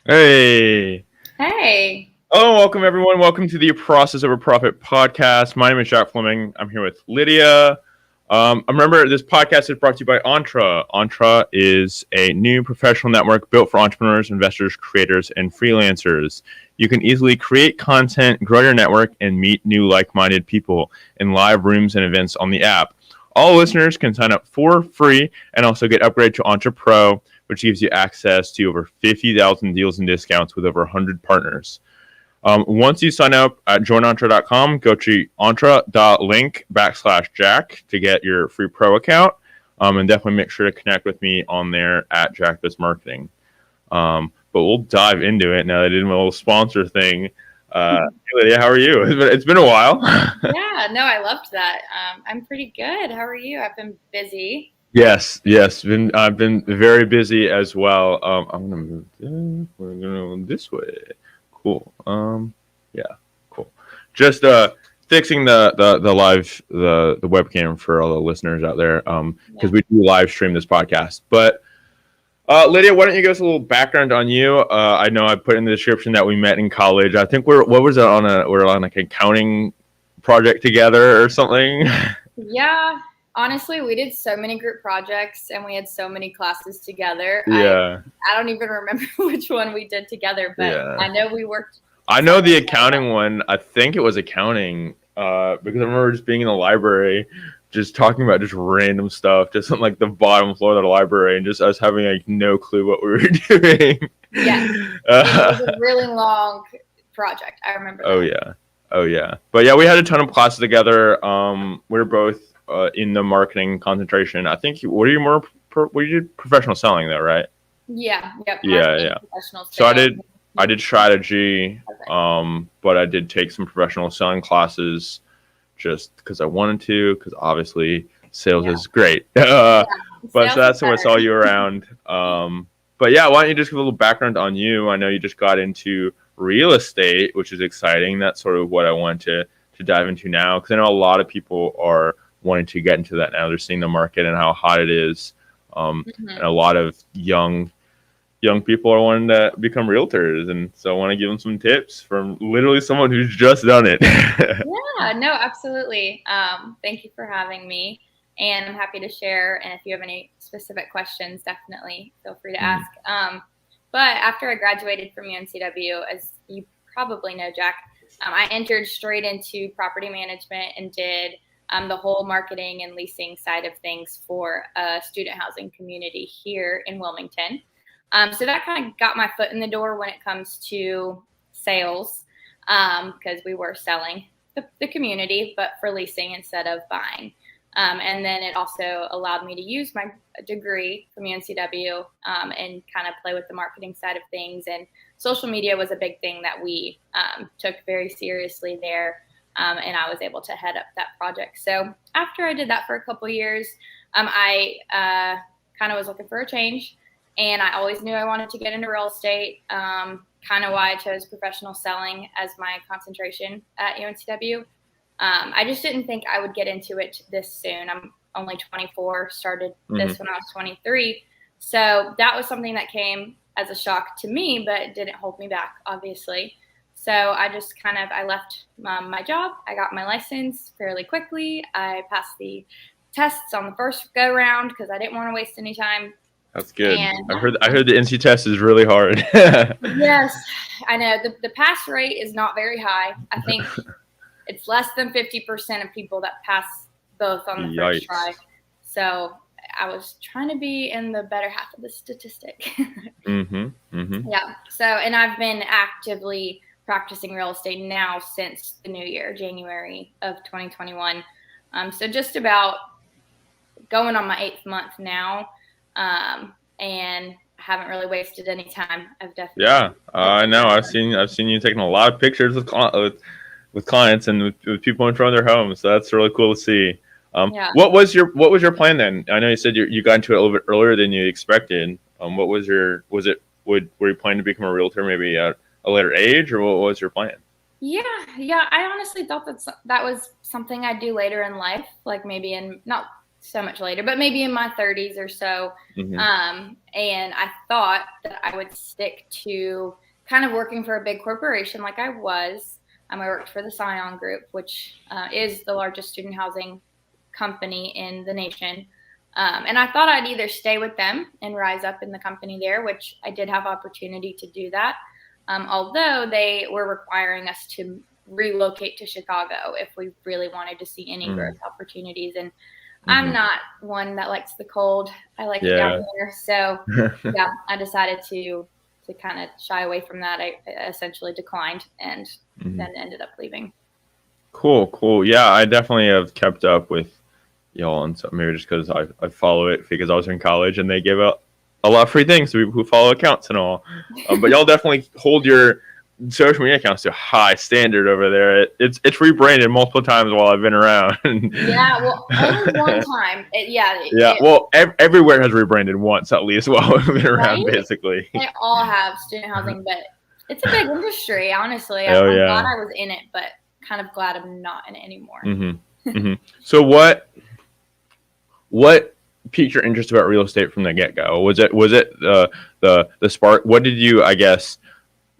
Hey. Hey. Oh, welcome everyone. Welcome to the Process Over Profit podcast. My name is Jack Fleming. I'm here with Lydia. I remember this podcast is brought to you by Entra. Entra is a new professional network built for entrepreneurs, investors, creators, and freelancers. You can easily create content, grow your network, and meet new like-minded people in live rooms and events on the app. All listeners can sign up for free and also get upgraded to Entra Pro, which gives you access to over 50,000 deals and discounts with over 100 partners. Once you sign up at joinentra.com, go to entra.link/Jack to get your free pro account. And definitely make sure to connect with me on there at Jack Does Marketing. But we'll dive into it now that I did my little sponsor thing. Hey Lydia, how are you? It's been a while. Yeah, no, I loved that. I'm pretty good. How are you? I've been busy. Yes. I've been very busy as well. I'm gonna move this. We're gonna go this way. Cool. Yeah, cool. Just fixing the live the webcam for all the listeners out there. Because Yeah. we do live stream this podcast. But Lydia, why don't you give us a little background on you? I know I put in the description that we met in college. I think we're on like an accounting project together or something. Yeah, honestly, we did so many group projects and we had so many classes together. I Yeah. I don't even remember which one we did together, but Yeah. I know we worked I know side by the side. accounting one. I think it was accounting, because I remember just being in the library, just talking about just random stuff, just on like the bottom floor of the library, and just us having like no clue what we were doing. Yes. And it was uh, a really long project. I remember oh that. yeah, oh yeah. But yeah, we had a ton of classes together. We were both in the marketing concentration. I think. What are you more? You did professional selling though, right? Yeah, yep, Yeah, marketing, yeah. professional So sales. I did strategy, Okay. but I did take some professional selling classes just because I wanted to, because obviously sales Yeah. is great. Yeah. But so Sales is that's what I saw better. you around. But yeah, why don't you just give a little background on you? I know you just got into real estate, which is exciting. That's sort of what I want to dive into now, because I know a lot of people are wanting to get into that now. They're seeing the market and how hot it is, and Mhm. a lot of young people are wanting to become realtors, and so I want to give them some tips from literally someone who's just done it. Yeah, no, absolutely. Thank you for having me, and I'm happy to share. And if you have any specific questions, definitely feel free to Mhm. ask. But after I graduated from UNCW, as you probably know, Jack, I entered straight into property management and did the whole marketing and leasing side of things for a student housing community here in Wilmington. So that kind of got my foot in the door when it comes to sales, because we were selling the community, but for leasing instead of buying. And then it also allowed me to use my degree from UNCW, and kind of play with the marketing side of things. And social media was a big thing that we took very seriously there. And I was able to head up that project. So after I did that for a couple years, I kind of was looking for a change. And I always knew I wanted to get into real estate. Kind of why I chose professional selling as my concentration at UNCW. I just didn't think I would get into it this soon. I'm only 24, started Mhm. this when I was 23. So that was something that came as a shock to me, but it didn't hold me back, obviously. So I left my job. I got my license fairly quickly. I passed the tests on the first go round because I didn't want to waste any time. That's good. And I heard the NC test is really hard. yes, I know the pass rate is not very high. I think it's less than 50% of people that pass both on the first try. Yikes. So I was trying to be in the better half of the statistic. Mhm. Yeah. So, and I've been actively practicing real estate now since the new year, January of 2021. So just about going on my 8th month now. And I haven't really wasted any time. I've Yeah, definitely hit I the know. ground running. I've seen you taking a lot of pictures with clients and with people in front of their homes. So that's really cool to see. Yeah. What was your plan then? I know you said you got into it a little bit earlier than you expected. What was your was it would were you planning to become a realtor maybe at a later age, or what was your plan? Yeah, yeah. I honestly thought that was something I'd do later in life, like maybe in not so much later, but maybe in my 30s or so. Mm-hmm. And I thought that I would stick to kind of working for a big corporation like I was. I worked for the Scion Group, which is the largest student housing company in the nation. And I thought I'd either stay with them and rise up in the company there, which I did have opportunity to do that. Although they were requiring us to relocate to Chicago if we really wanted to see any growth opportunities. And I'm not one that likes the cold. I like it down here. So yeah, I decided to kind of shy away from that. I essentially declined and then ended up leaving. Cool. Yeah, I definitely have kept up with y'all, and so maybe just because I follow it because I was in college and they give out a lot of free things to people who follow accounts and all. But y'all definitely hold your social media accounts to a high standard over there. It's rebranded multiple times while I've been around. Yeah, well, only one time. Well, everywhere has rebranded once at least while I've been around, basically. They all have student housing, but it's a big industry, honestly. Oh, I'm yeah. glad I was in it, but kind of glad I'm not in it anymore. So what piqued your interest about real estate from the get-go? Was it the spark? What did you, I guess,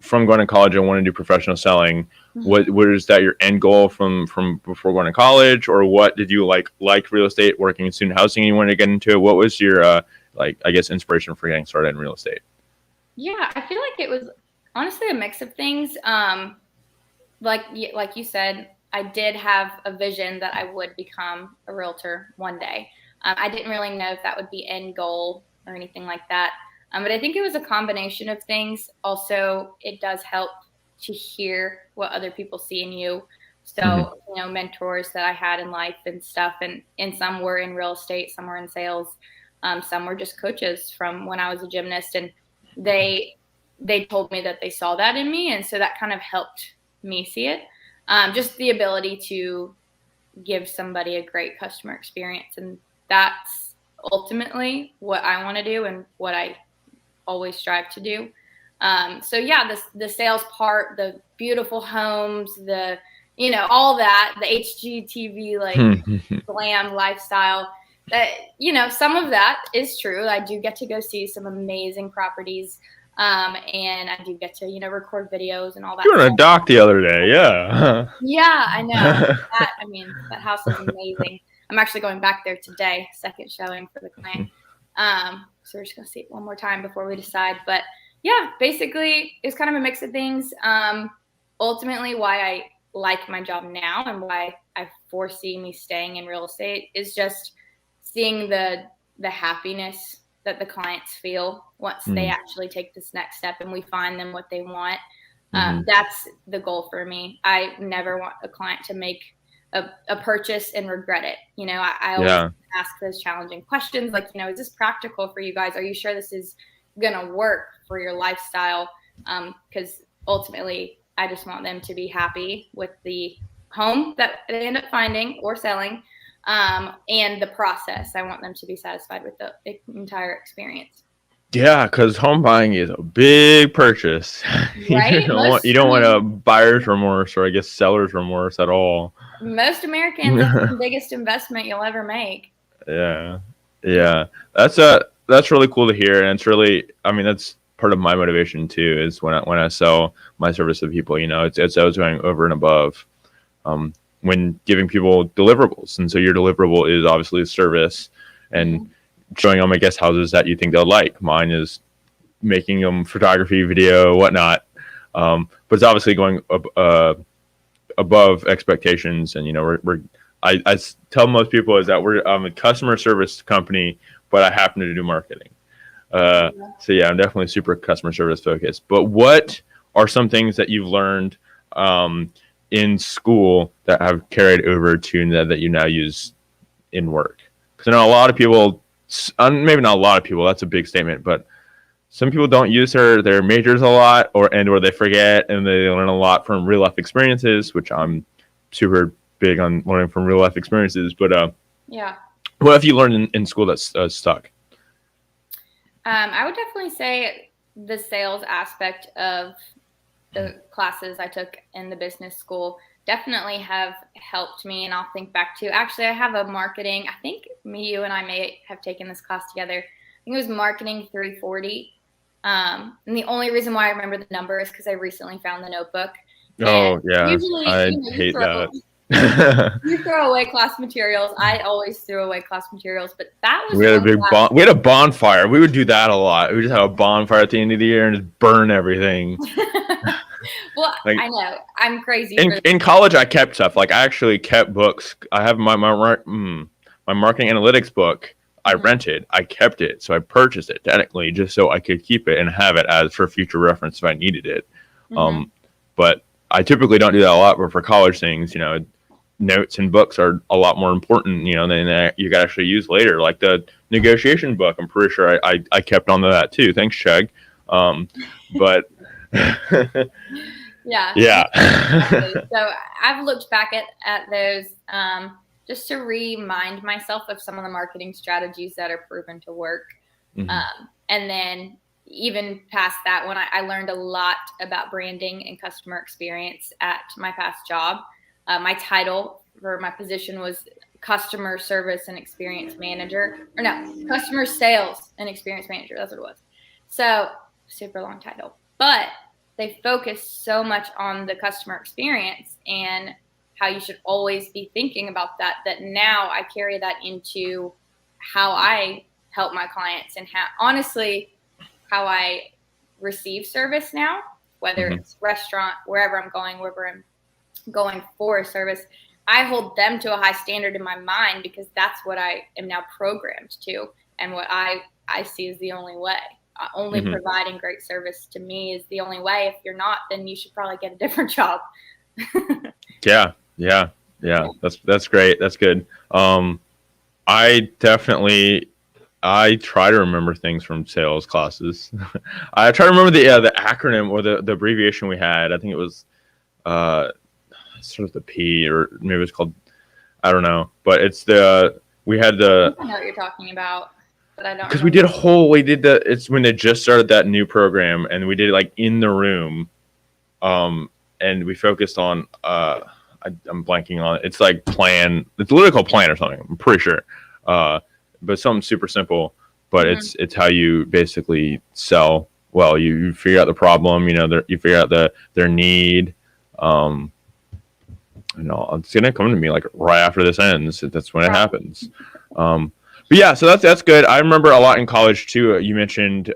from going to college and wanting to do professional selling, what was that your end goal from before going to college, or what did you like real estate, working in student housing, and you wanted to get into it? What was your I guess inspiration for getting started in real estate? Yeah, I feel like it was honestly a mix of things. Like you said, I did have a vision that I would become a realtor one day. I didn't really know if that would be end goal or anything like that. But I think it was a combination of things. Also, it does help to hear what other people see in you. So, mentors that I had in life and stuff, and some were in real estate, some were in sales, some were just coaches from when I was a gymnast, and they told me that they saw that in me, and so that kind of helped me see it. Just the ability to give somebody a great customer experience, and that's ultimately what I want to do and what I always strive to do. So yeah, the sales part, the beautiful homes, the all that, the HGTV like glam lifestyle, that some of that is true. I do get to go see some amazing properties, and I do get to record videos and all that. You were on a dock the other day, yeah. Yeah, I know. That house is amazing. I'm actually going back there today, second showing for the client. So we're just gonna see it one more time before we decide. But yeah, basically it's kind of a mix of things. Ultimately, why I like my job now and why I foresee me staying in real estate is just seeing the happiness that the clients feel once they actually take this next step and we find them what they want. That's the goal for me. I never want a client to make a purchase and regret it. I always ask those challenging questions like, is this practical for you guys? Are you sure this is going to work for your lifestyle? Because ultimately, I just want them to be happy with the home that they end up finding or selling, and the process. I want them to be satisfied with the entire experience. Yeah, because home buying is a big purchase. Right? You don't want a buyer's remorse, or I guess seller's remorse at all. Most Americans, that's the biggest investment you'll ever make. Yeah. That's really cool to hear, and it's really, that's part of my motivation too. Is when I sell my service to people, it's always going over and above. When giving people deliverables, and so your deliverable is obviously a service, and showing them, I guess, houses that you think they'll like. Mine is making them photography, video, whatnot. But it's obviously going above expectations. And, I tell most people is that we're a customer service company, but I happen to do marketing. So yeah, I'm definitely super customer service focused. But what are some things that you've learned in school that have carried over to that you now use in work? Because I know a lot of people, maybe not a lot of people, that's a big statement, but some people don't use their majors a lot, or they forget, and they learn a lot from real life experiences, which I'm super big on learning from real life experiences. But what have you learned in school that's stuck? I would definitely say the sales aspect of the classes I took in the business school definitely have helped me. And I'll think back to, actually, I have a marketing, I think you and I may have taken this class together. I think it was Marketing 340. And the only reason why I remember the number is because I recently found the notebook. Oh yeah, Usually, I hate that. you throw away class materials. I always threw away class materials, but that was We had a one big class. we had a bonfire. We would do that a lot. We just have a bonfire at the end of the year and just burn everything. Well, Like, I know I'm crazy. in college, I kept stuff. Like I actually kept books. I have my marketing analytics book. I rented. I kept it, so I purchased it technically just so I could keep it and have it as for future reference if I needed it. But I typically don't do that a lot. But for college things, notes and books are a lot more important, than you can actually use later. Like the negotiation book, I'm pretty sure I kept on to that too. Thanks, Chegg. But yeah. Yeah. So I've looked back at those just to remind myself of some of the marketing strategies that are proven to work. And then even past that, when I learned a lot about branding and customer experience at my past job. My title for my position was customer service and experience manager, or no, customer sales and experience manager. That's what it was. So super long title, but they focus so much on the customer experience and how you should always be thinking about that now I carry that into how I help my clients and how I receive service now, whether it's restaurant, wherever I'm going for a service. I hold them to a high standard in my mind because that's what I am now programmed to, and what I see is the only way. Only providing great service to me is the only way. If you're not, then you should probably get a different job. Yeah. That's great. That's good. I try to remember things from sales classes. I try to remember the acronym or the abbreviation we had. I think it was sort of the P, or maybe it was called, I don't know, but it's we had I know what you're talking about, but I don't, because it's when they just started that new program, and we did it like in the room, and we focused on I'm blanking on it. It's like it's literally called plan or something, I'm pretty sure, but something super simple, but it's how you basically sell well. You figure out the problem, you figure out their need. It's gonna come to me like right after this ends. That's when it happens. But yeah, so that's good. I remember a lot in college too. You mentioned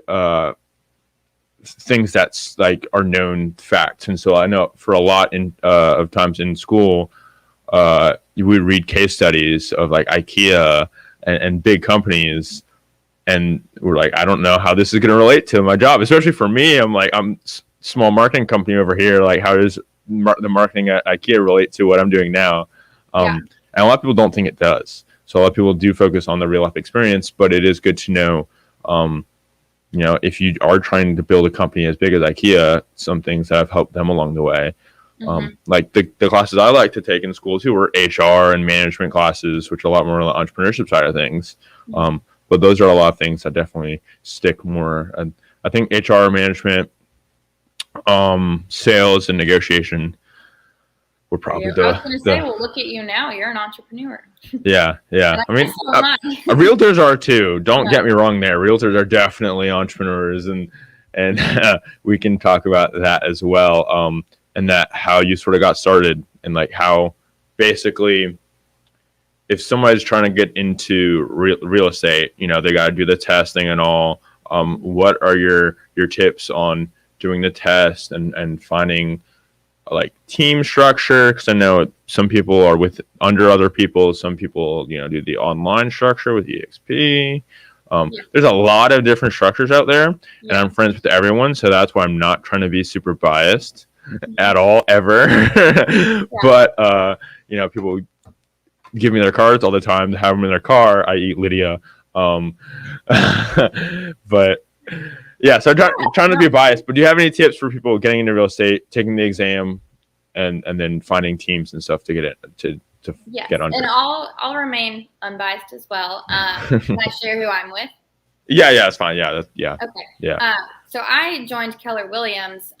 things that's like are known facts, and so I know for a lot of times in school, you would read case studies of like IKEA and big companies, and we're like, I don't know how this is going to relate to my job, especially for me. I'm small marketing company over here. Like, how does the marketing at IKEA relate to what I'm doing now? And a lot of people don't think it does. So a lot of people do focus on the real life experience, but it is good to know, if you are trying to build a company as big as IKEA, some things that have helped them along the way. Like the classes I like to take in school too were HR and management classes, which are a lot more on the entrepreneurship side of things. But those are a lot of things that definitely stick more. And I think HR, management, sales, and negotiation were probably I was going to say, well, look at you now. You're an entrepreneur. Yeah. I mean, realtors are too. Don't get me wrong there. Realtors are definitely entrepreneurs, and we can talk about that as well. And that how you sort of got started, and like how basically if somebody's trying to get into real estate, they got to do the testing and all. What are your tips on doing the test and finding like team structure? Because I know some people are under other people. Some people, do the online structure with EXP. There's a lot of different structures out there, and I'm friends with everyone, so that's why I'm not trying to be super biased at all ever. But people give me their cards all the time to have them in their car, i.e. Lydia. But yeah, so I'm trying to be biased, but do you have any tips for people getting into real estate, taking the exam, and then finding teams and stuff to get it to get under? And I'll remain unbiased as well. Can I share who I'm with? Yeah, it's fine. Yeah. Okay. Yeah. So I joined Keller Williams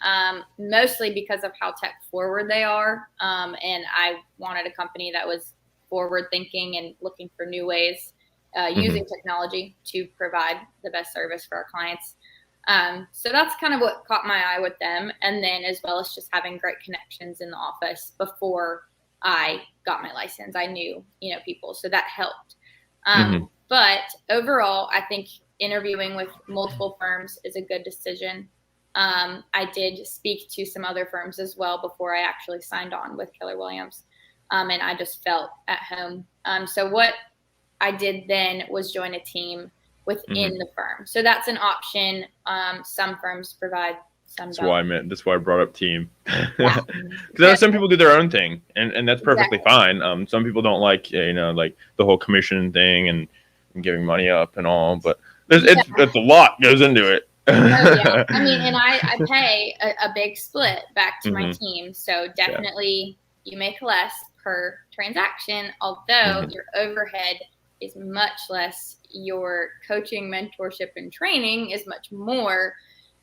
mostly because of how tech forward they are, and I wanted a company that was forward thinking and looking for new ways using technology to provide the best service for our clients. So that's kind of what caught my eye with them. And then as well as just having great connections in the office before I got my license, I knew, people. So that helped. But overall, I think interviewing with multiple firms is a good decision. I did speak to some other firms as well before I actually signed on with Keller Williams. And I just felt at home. So what I did then was join a team within the firm. So that's an option. Some firms provide, some don't. That's why I brought up team. Because some people do their own thing, and that's perfectly fine. Some people don't like, like the whole commission thing and giving money up and all, but it's a lot goes into it. I mean, and I pay a big split back to my team. So definitely you make less per transaction, although your overhead is much less. Your coaching, mentorship, and training is much more.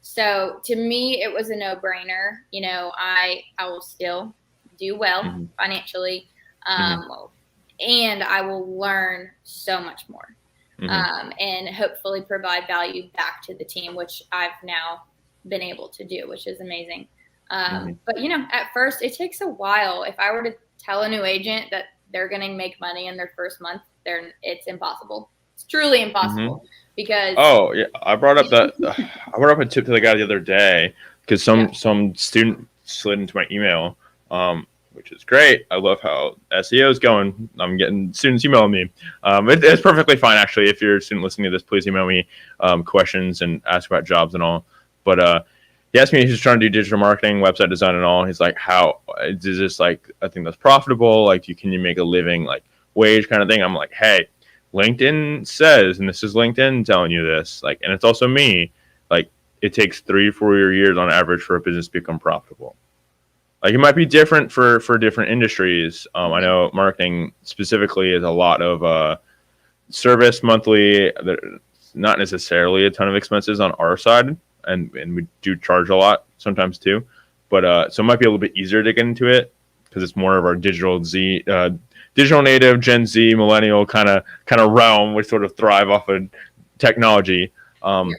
So to me, it was a no-brainer. I will still do well financially, and I will learn so much more, and hopefully provide value back to the team, which I've now been able to do, which is amazing. But at first, it takes a while. If I were to tell a new agent that they're going to make money in their first month, it's impossible. It's truly impossible because. Oh yeah, I brought up a tip to the guy the other day because some student slid into my email, which is great. I love how SEO is going. I'm getting students emailing me. It's perfectly fine actually. If you're a student listening to this, please email me questions and ask about jobs and all. But he asked me if he's trying to do digital marketing, website design, and all. He's like, "How is this like a thing that's profitable? Like, can you make a living like wage kind of thing?" I'm like, "Hey, LinkedIn says, and this is LinkedIn telling you this, like, and it's also me, like, it takes 3 to 4 years on average for a business to become profitable. Like, it might be different for different industries. I know marketing specifically is a lot of service monthly. There's not necessarily a ton of expenses on our side, and we do charge a lot sometimes too. But so it might be a little bit easier to get into it because it's more of our digital native, Gen Z, millennial kind of realm. We sort of thrive off of technology. But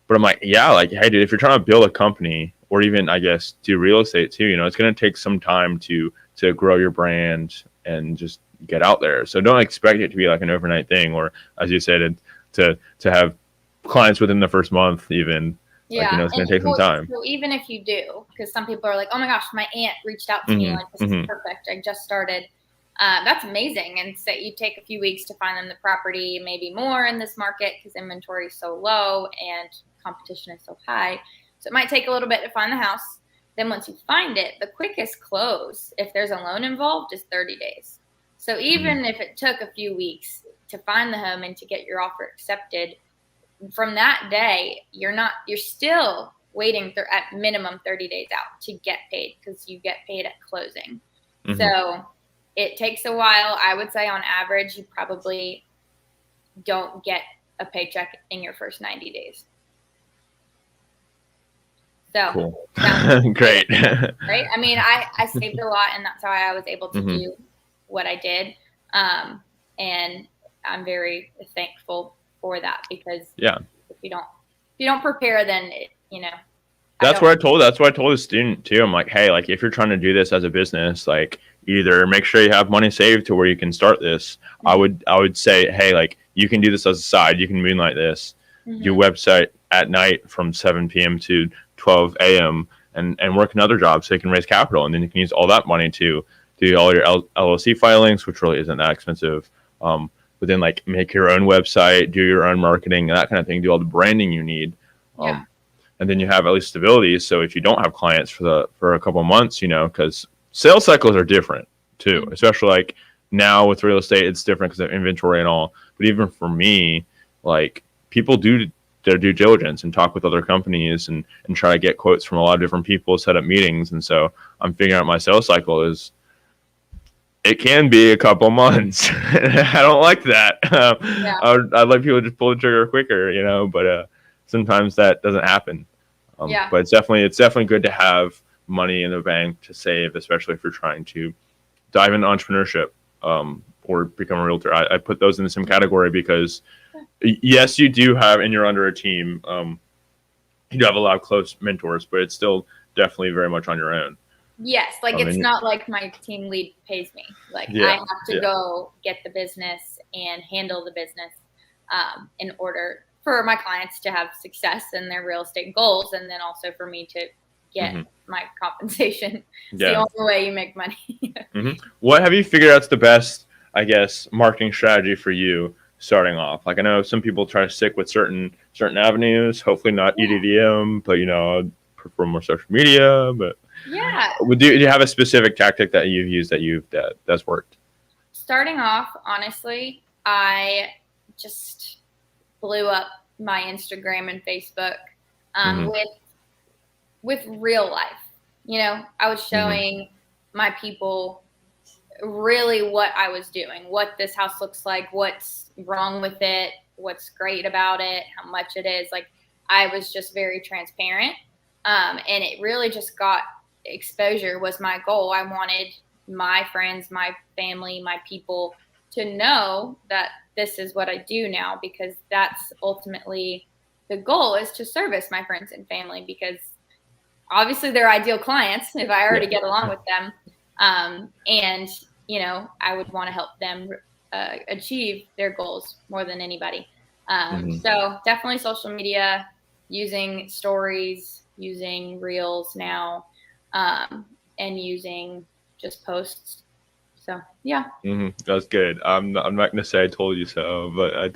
I'm like, like, hey, dude, if you're trying to build a company or even, I guess, do real estate too, it's going to take some time to grow your brand and just get out there. So don't expect it to be like an overnight thing, or as you said, to have clients within the first month even. Yeah, it's going to take some time. So even if you do, because some people are like, oh my gosh, my aunt reached out to me, like, this is perfect. I just started. That's amazing. And so you take a few weeks to find them the property, maybe more in this market because inventory is so low and competition is so high. So it might take a little bit to find the house. Then once you find it, the quickest close, if there's a loan involved, is 30 days. So even if it took a few weeks to find the home and to get your offer accepted, from that day, you're still waiting at minimum 30 days out to get paid because you get paid at closing. So it takes a while. I would say on average, you probably don't get a paycheck in your first 90 days. So cool. Great. Right? I mean, I saved a lot, and that's why I was able to do what I did. And I'm very thankful for that because if you don't prepare, then that's what I told the student too. I'm like, hey, like if you're trying to do this as a business, like either make sure you have money saved to where you can start this. I would say, hey, like you can do this as a side. You can moonlight this, do website at night from 7 p.m. to 12 a.m. and work another job so you can raise capital, and then you can use all that money to do all your LLC filings, which really isn't that expensive. But then like make your own website, do your own marketing, and that kind of thing. Do all the branding you need. And then you have at least stability. So if you don't have clients for a couple of months, because sales cycles are different too, especially like now with real estate, it's different because of inventory and all. But even for me, like people do their due diligence and talk with other companies and try to get quotes from a lot of different people, set up meetings. And so I'm figuring out my sales cycle it can be a couple months. I don't like that. I'd like people to just pull the trigger quicker, but sometimes that doesn't happen. But it's definitely good to have money in the bank to save, especially if you're trying to dive into entrepreneurship. or become a realtor. I put those in the same category because yes, you do have, and you're under a team. You do have a lot of close mentors, but it's still definitely very much on your own. Yes, like it's not like my team lead pays me. Like I have to go get the business and handle the business in order for my clients to have success in their real estate goals, and then also for me to get my compensation. It's the only way you make money. What have you figured out's the best, I guess, marketing strategy for you starting off? Like I know some people try to stick with certain avenues, hopefully not EDDM, but prefer more social media. But do you have a specific tactic that you've used that's worked? Starting off, honestly, I just blew up my Instagram and Facebook with real life. I was showing my people really what I was doing, what this house looks like, what's wrong with it, what's great about it, how much it is. Like I was just very transparent. And it really just got exposure was my goal. I wanted my friends, my family, my people to know that this is what I do now, because that's ultimately the goal, is to service my friends and family, because obviously they're ideal clients if I already get along with them. And, I would want to help them achieve their goals more than anybody. So definitely social media, using stories, using reels now, and using just posts. So yeah, that's good. I'm not gonna say I told you so, but I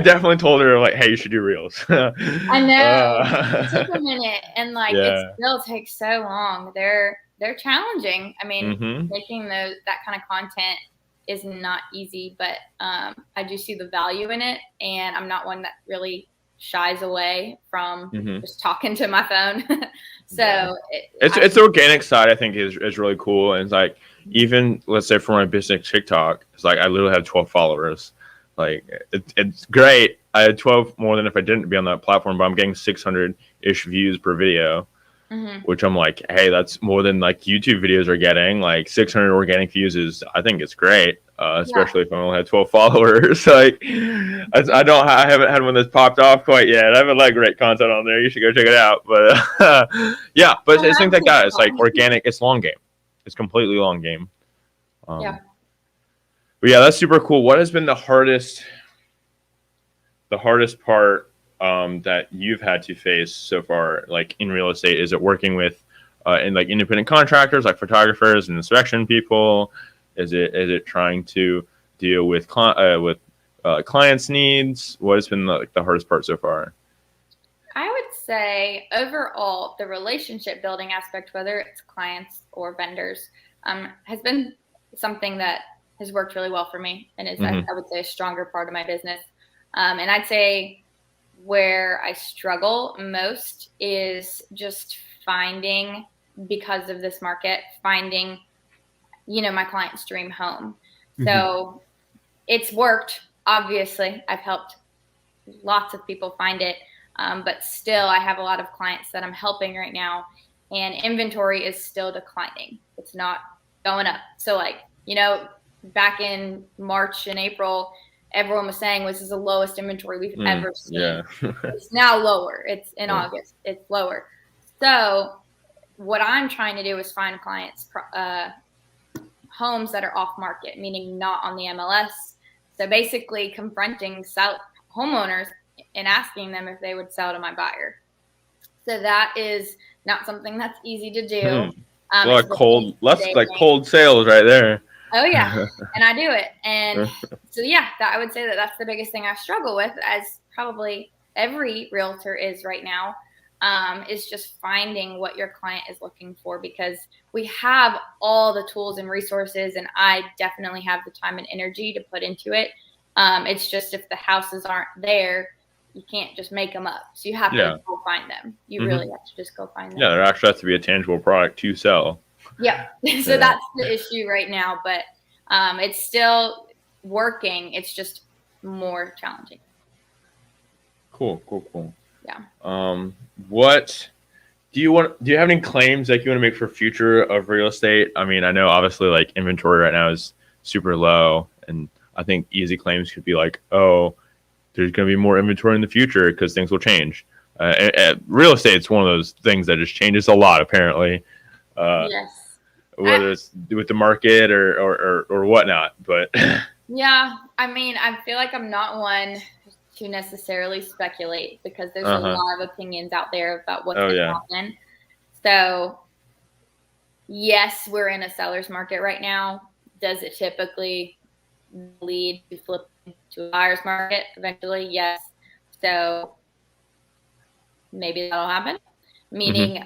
definitely told her like, hey, you should do reels. I know it took a minute, and it still takes so long. They're challenging. I mean, making that kind of content is not easy, but I do see the value in it, and I'm not one that really shies away from just talking to my phone. So it's the organic side, I think, is really cool. And it's like, even let's say for my business TikTok, it's like I literally have 12 followers. Like it's great. I had 12 more than if I didn't be on that platform, but I'm getting 600-ish views per video, which I'm like, hey, that's more than like YouTube videos are getting. Like 600 organic views I think it's great, especially if I only had 12 followers. Like I haven't had one that's popped off quite yet. I haven't like great content on there. You should go check it out. But but it's things like that. It's like organic. It's long game. It's completely long game. But yeah, that's super cool. What has been the hardest part that you've had to face so far, like in real estate? Is it working with in like independent contractors, like photographers and inspection people? Is it trying to deal with clients' needs? What has been the hardest part so far? I would say overall, the relationship building aspect, whether it's clients or vendors, has been something that has worked really well for me, and is I would say a stronger part of my business. And I'd say where I struggle most is just finding, because of this market, finding, my client's dream home. So it's worked. Obviously, I've helped lots of people find it. But still, I have a lot of clients that I'm helping right now, and inventory is still declining. It's not going up. So back in March and April, everyone was saying this is the lowest inventory we've ever seen. Yeah. It's now lower. It's in August. It's lower. So what I'm trying to do is find clients homes that are off market, meaning not on the MLS. So basically confronting homeowners and asking them if they would sell to my buyer. So that is not something that's easy to do. Cold sales right there. Oh yeah, and I do it. And so I would say that's the biggest thing I struggle with, as probably every realtor is right now, is just finding what your client is looking for, because we have all the tools and resources, and I definitely have the time and energy to put into it. It's just if the houses aren't there, you can't just make them up. So you have to go find them. You really have to just go find them. Yeah, there actually has to be a tangible product to sell. Yeah. So that's the issue right now, but it's still working. It's just more challenging. Cool. Yeah. What do you have any claims that you want to make for future of real estate? I mean, I know obviously like inventory right now is super low. And I think easy claims could be like, oh, there's going to be more inventory in the future because things will change. Real estate's one of those things that just changes a lot, apparently, Yes. whether it's with the market or whatnot. But yeah, I mean, I feel like I'm not one to necessarily speculate because there's a lot of opinions out there about what's going to happen. So, yes, we're in a seller's market right now. Does it typically lead to flipping to a buyer's market eventually? Yes. So maybe that'll happen, meaning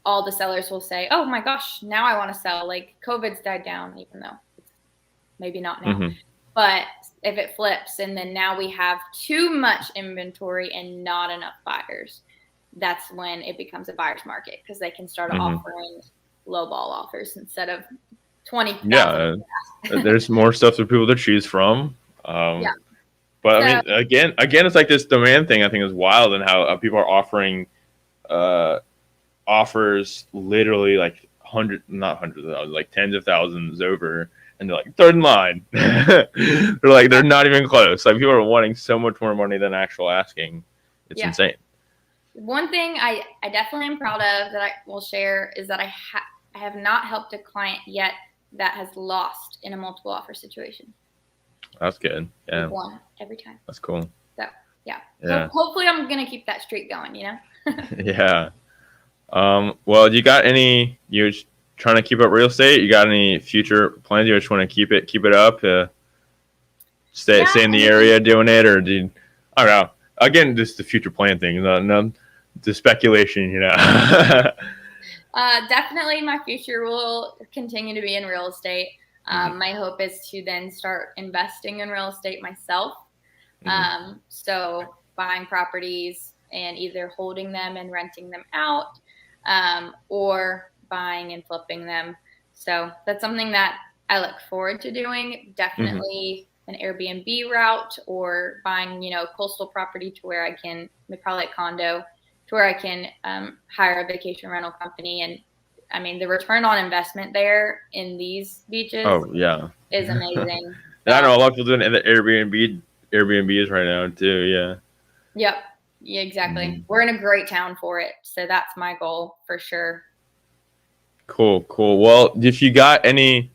all the sellers will say, oh my gosh, now I want to sell. Like COVID's died down, even though it's maybe not now. But if it flips and then now we have too much inventory and not enough buyers, that's when it becomes a buyer's market because they can start offering lowball offers instead of 20,000. Yeah, there's more stuff for people to choose from. But I mean, again, it's like this demand thing. I think is wild, and how people are offering offers literally like not hundreds of thousands, like tens of thousands over, and they're like third in line. they're not even close. Like people are wanting so much more money than actual asking. It's insane. One thing I definitely am proud of that I will share is that I have not helped a client yet that has lost in a multiple offer situation. That's good. Yeah. We've won every time. That's cool. So yeah. Hopefully I'm gonna keep that streak going. Yeah. Well, you got any? You're trying to keep up real estate? You got any future plans? You just want to keep it up? Stay in the area doing it, or I don't know. Again, just the future plan thing. No, the speculation. Definitely, my future will continue to be in real estate. My hope is to then start investing in real estate myself. So buying properties and either holding them and renting them out, or buying and flipping them. So that's something that I look forward to doing. Definitely an Airbnb route, or buying, coastal property to where I can, probably a condo, to where I can hire a vacation rental company. And I mean, the return on investment there in these beaches is amazing. I know a lot of people doing the Airbnbs right now too. Yeah. Yep. Yeah, exactly. We're in a great town for it. So that's my goal for sure. Cool. Well, if you got any,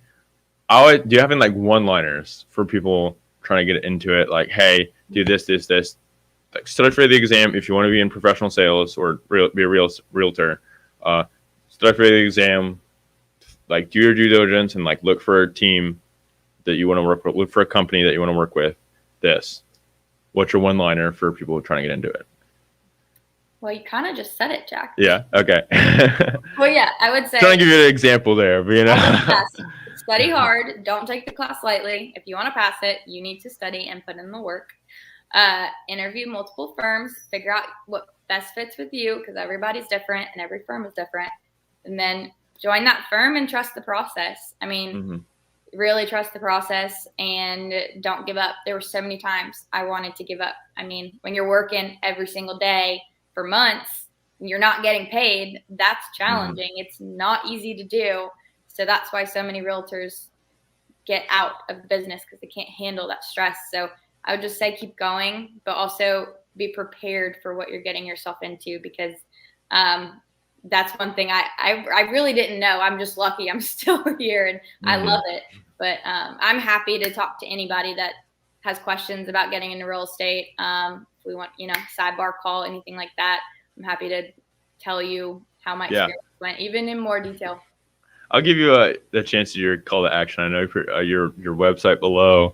do you have any like one-liners for people trying to get into it? Like, hey, do this. Like, study for the exam if you want to be in professional sales or be a realtor. Study for the exam, like do your due diligence and like look for a team that you want to work with. Look for a company that you want to work with. What's your one-liner for people trying to get into it? Well, you kind of just said it, Jack. Yeah. Okay. Well, yeah, I would say. Trying to give you an example there, but study hard. Don't take the class lightly. If you want to pass it, you need to study and put in the work. Interview multiple firms. Figure out what best fits with you, because everybody's different and every firm is different. And then join that firm and trust the process. I mean, really trust the process and don't give up. There were so many times I wanted to give up. I mean, when you're working every single day for months, and you're not getting paid, that's challenging. It's not easy to do. So that's why so many realtors get out of business, because they can't handle that stress. So I would just say keep going, but also be prepared for what you're getting yourself into, because that's one thing I really didn't know. I'm just lucky I'm still here and I love it. But I'm happy to talk to anybody that has questions about getting into real estate. If we want, sidebar call, anything like that, I'm happy to tell you how my experience went, even in more detail. I'll give you a chance to your call to action. I know your website below,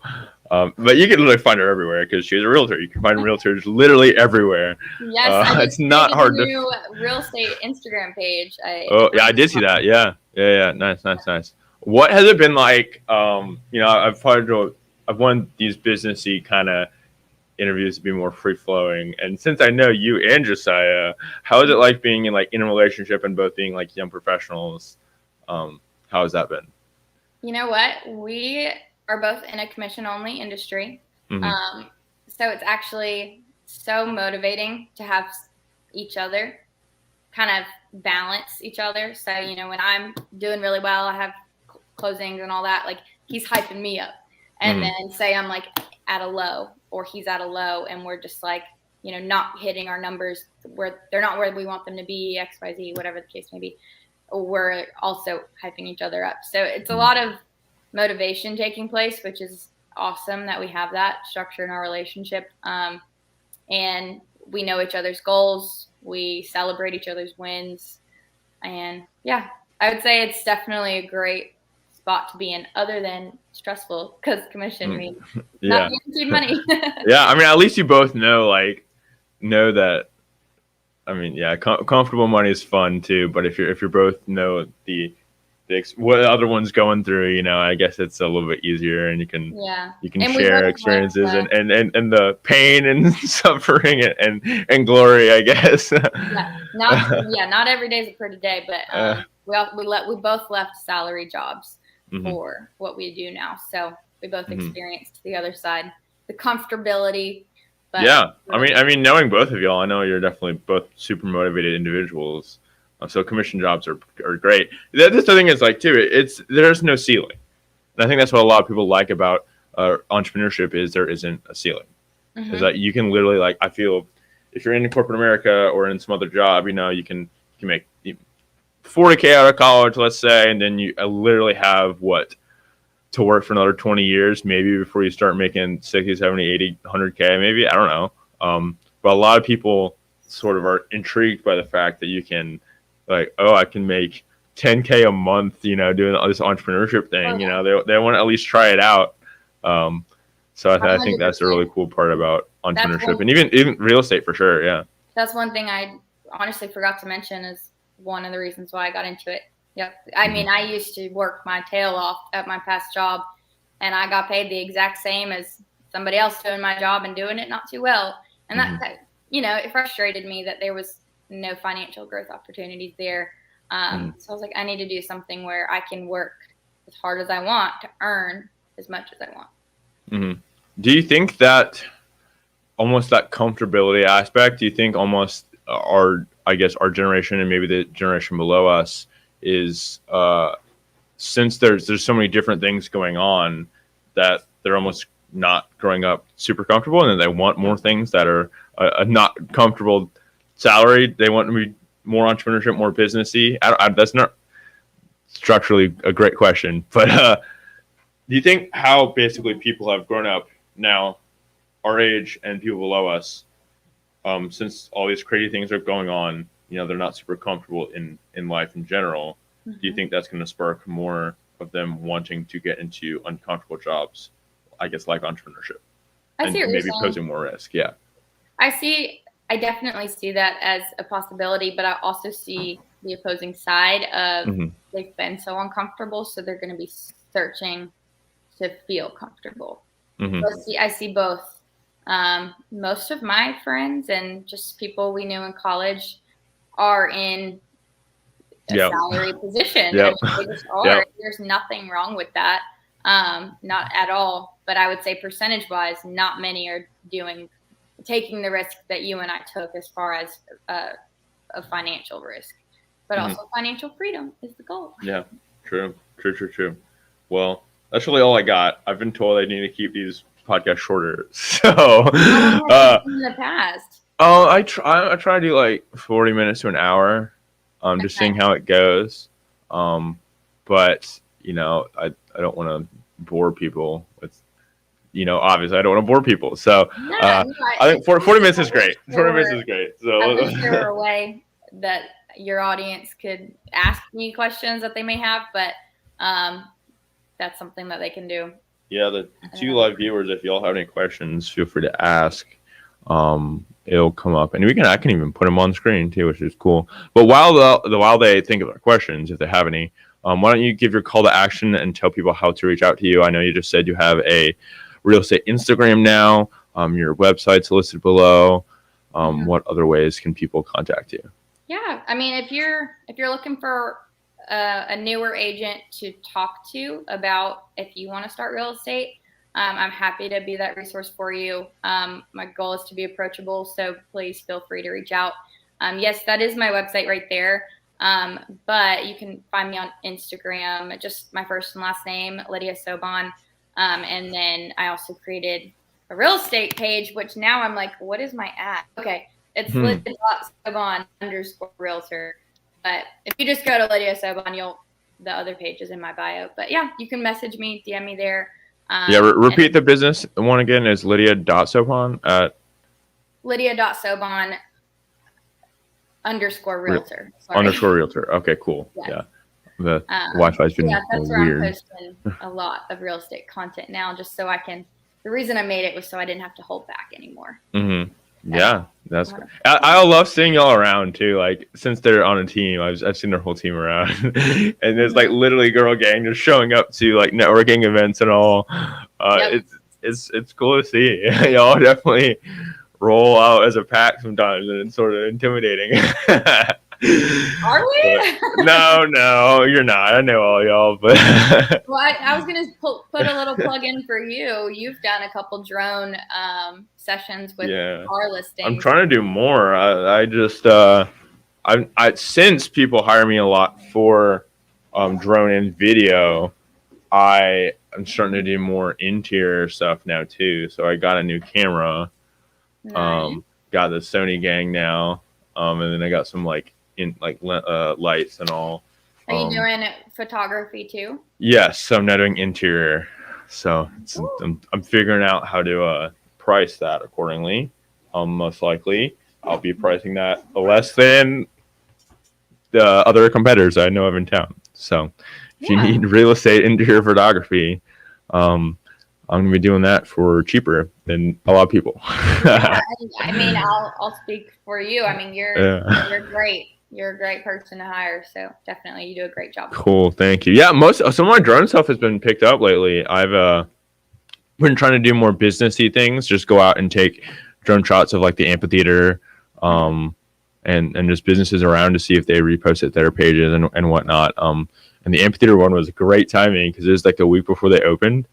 but you can literally find her everywhere because she's a realtor. You can find realtors literally everywhere. Yes, it's not hard to. New real estate Instagram page. I did see that. Yeah. Nice. What has it been like? I've wanted these businessy kind of interviews to be more free flowing, and since I know you and Josiah, how is it like being in a relationship and both being like young professionals? How has that been? You know what? We are both in a commission-only industry. So it's actually so motivating to have each other kind of balance each other. So, when I'm doing really well, I have closings and all that, like he's hyping me up. And then say I'm like at a low or he's at a low and we're just like, not hitting our numbers where they're not where we want them to be, XYZ, whatever the case may be. We're also hyping each other up. So it's a lot of motivation taking place, which is awesome that we have that structure in our relationship. And we know each other's goals. We celebrate each other's wins. And yeah, I would say it's definitely a great spot to be in, other than stressful, because commission means not guaranteed money. Yeah, I mean, at least you both know that. I mean, yeah, comfortable money is fun too. But if you're both know what the other one's going through, I guess it's a little bit easier, and you can share experiences and the pain and suffering and glory, I guess. Not every day is a pretty day, but we both left salary jobs for what we do now, so we both experienced the other side, the comfortability. But yeah, I mean, knowing both of y'all, I know you're definitely both super motivated individuals. So commission jobs are great. The thing is, too, there's no ceiling. And I think that's what a lot of people like about entrepreneurship is there isn't a ceiling. Is that you can literally, I feel, if you're in corporate America or in some other job, you can make $40K out of college, let's say, and then you literally have to work for another 20 years, maybe before you start making 60, 70, 80, 100K, maybe. I don't know. But a lot of people sort of are intrigued by the fact that you can, I can make 10K a month, doing this entrepreneurship thing. They want to at least try it out. So I think that's a really cool part about entrepreneurship, and even real estate for sure. Yeah. That's one thing I honestly forgot to mention is one of the reasons why I got into it. Yep. I mean, I used to work my tail off at my past job, and I got paid the exact same as somebody else doing my job and doing it not too well. And that it frustrated me that there was no financial growth opportunities there. So I was like, I need to do something where I can work as hard as I want to earn as much as I want. Do you think that almost that comfortability aspect, do you think almost our generation and maybe the generation below us is since there's so many different things going on that they're almost not growing up super comfortable, and then they want more things that are a not comfortable salary. They want to be more entrepreneurship, more businessy. That's not structurally a great question, but do you think how basically people have grown up now, our age and people below us, since all these crazy things are going on, they're not super comfortable in life in general. Do you think that's going to spark more of them wanting to get into uncomfortable jobs, I guess, like entrepreneurship? I see what maybe you're saying. Posing more risk. Yeah. I definitely see that as a possibility, but I also see the opposing side of they've been so uncomfortable, so they're going to be searching to feel comfortable. So I see both. Most of my friends and just people we knew in college are in a salary position. Yep. They just are. There's nothing wrong with that. Not at all. But I would say percentage-wise, not many are taking the risk that you and I took as far as a financial risk. But also financial freedom is the goal. Yeah, true. Well, that's really all I got. I've been told I need to keep these podcasts shorter. So in the past. I try to do 40 minutes to an hour. Just seeing how it goes. But I don't want to bore people with, obviously I don't want to bore people. So I think 40 minutes is great. 40 minutes is great. So I wish there were a way that your audience could ask me questions that they may have, but that's something that they can do. Yeah, the two live viewers, if y'all have any questions, feel free to ask. It'll come up, and I can even put them on screen too, which is cool. But while they think of their questions, if they have any, why don't you give your call to action and tell people how to reach out to you? I know you just said you have a real estate Instagram now. Your website's listed below. What other ways can people contact you? Yeah, I mean, if you're looking for a newer agent to talk to about if you want to start real estate, I'm happy to be that resource for you. My goal is to be approachable, so please feel free to reach out. Yes, that is my website right there. But you can find me on Instagram, just my first and last name, Lydia Sobhan. And then I also created a real estate page, which now I'm like, what is my at? Okay, it's Lydia.Sobhan _ realtor. But if you just go to Lydia Sobhan, the other page is in my bio. But yeah, you can message me, DM me there. Repeat the business one again. Is Lydia.Sobhan at Lydia.Sobhan _ realtor. _ realtor. Okay, cool. Yes. Yeah. The Wi-Fi's been that's weird. Where I'm posting a lot of real estate content now, just so I can. The reason I made it was so I didn't have to hold back anymore. Mm-hmm. Yeah, that's. I love seeing y'all around too. Like since they're on a team, I've seen their whole team around, and there's like literally girl gang just showing up to like networking events and all. It's cool to see. Y'all definitely roll out as a pack sometimes, and it's sort of intimidating. Are we? No, you're not. I know all y'all, but well, I was gonna put a little plug in for you. You've done a couple drone sessions with our listings. I'm trying to do more. I just since people hire me a lot for drone and video, I'm starting to do more interior stuff now too. So I got a new camera. Nice. Got the Sony gang now, and then I got some lights and all. Are you doing photography too? Yes, I'm now doing interior. So I'm figuring out how to price that accordingly. Most likely, I'll be pricing that less than the other competitors I know of in town. So if you need real estate interior photography, I'm going to be doing that for cheaper than a lot of people. I mean, I'll speak for you. I mean, you're great. You're a great person to hire. So definitely you do a great job. Cool. Thank you. Yeah. Some of my drone stuff has been picked up lately. I've been trying to do more businessy things, just go out and take drone shots of like the amphitheater, and just businesses around to see if they repost it their pages and whatnot. And the amphitheater one was great timing because it was like a week before they opened.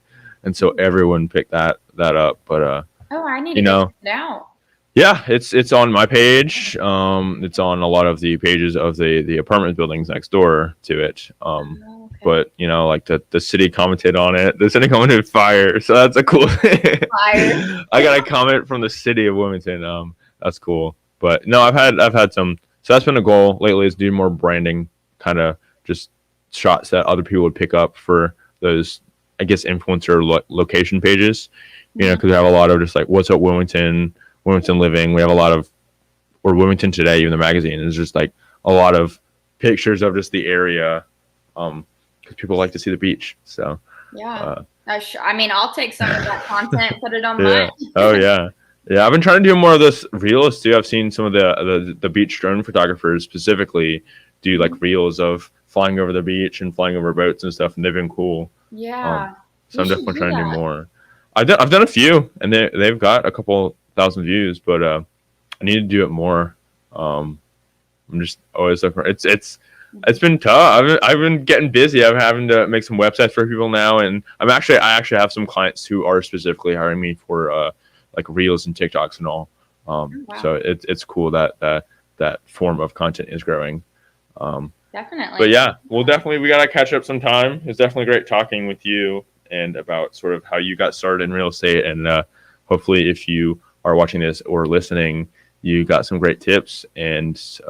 And so everyone picked that up. But I need to check it out. Yeah, it's on my page. It's on a lot of the pages of the apartment buildings next door to it. But like the city commented on it. The city commented fire, so that's a cool thing. Fire. I got a comment from the city of Wilmington. That's cool. But no, I've had some. So that's been a goal lately, is do more branding, kind of just shots that other people would pick up for those, I guess, influencer location pages. Because we have a lot of just like what's up Wilmington Living. We have a lot of, or Wilmington Today, even the magazine is just like a lot of pictures of just the area, because people like to see the beach. So I mean, I'll take some of that content, put it on mine. Oh yeah. I've been trying to do more of this reels too. I've seen some of the beach drone photographers specifically do like reels of flying over the beach and flying over boats and stuff, and they've been cool. Yeah. So I'm definitely trying to do more. I've done a few, and they've got a couple thousand views, but I need to do it more. I'm just always looking for it's been tough. I've been getting busy. I'm having to make some websites for people now, and I actually have some clients who are specifically hiring me for like reels and TikToks and all. So it's cool that form of content is growing. Definitely. But yeah, we gotta catch up sometime. It's definitely great talking with you and about sort of how you got started in real estate, and hopefully if you are watching this or listening, you got some great tips, and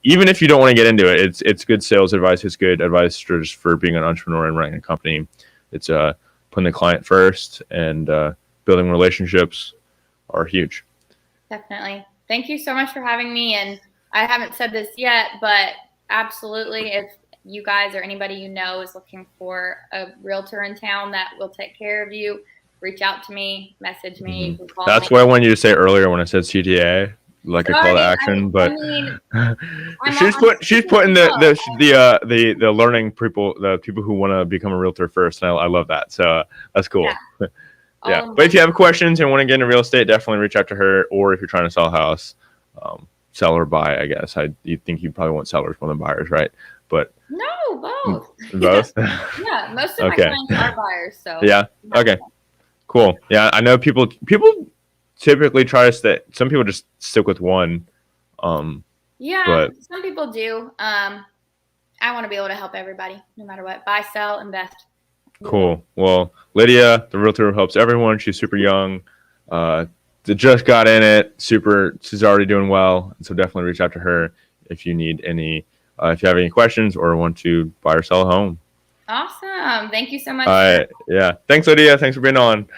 even if you don't want to get into it, it's good sales advice. It's good advice just for being an entrepreneur and running a company. It's putting the client first, and building relationships are huge. Definitely. Thank you so much for having me. And I haven't said this yet, but absolutely, if you guys or anybody you know is looking for a realtor in town that will take care of you, reach out to me, message me. You can call That's me. what I wanted you to say earlier when I said CTA, like a call to action. But she's putting the learning people, the people who want to become a realtor first. And I love that. So that's cool. Yeah. But if you have questions and want to get into real estate, definitely reach out to her. Or if you're trying to sell a house, sell or buy, I guess. You think you probably want sellers more than buyers, right? But no, both. Both? Yeah, most of my clients are buyers. So yeah. Okay. Cool. Yeah, I know people typically try to stay. Some people just stick with one. Yeah, But some people do. I want to be able to help everybody, no matter what. Buy, sell, invest. cool. Well, Lydia, the realtor who helps everyone. She's super young. Just got in it. Super. She's already doing well. So definitely reach out to her if you need any, if you have any questions or want to buy or sell a home. Awesome. Thank you so much. Yeah. Thanks, Lydia. Thanks for being on.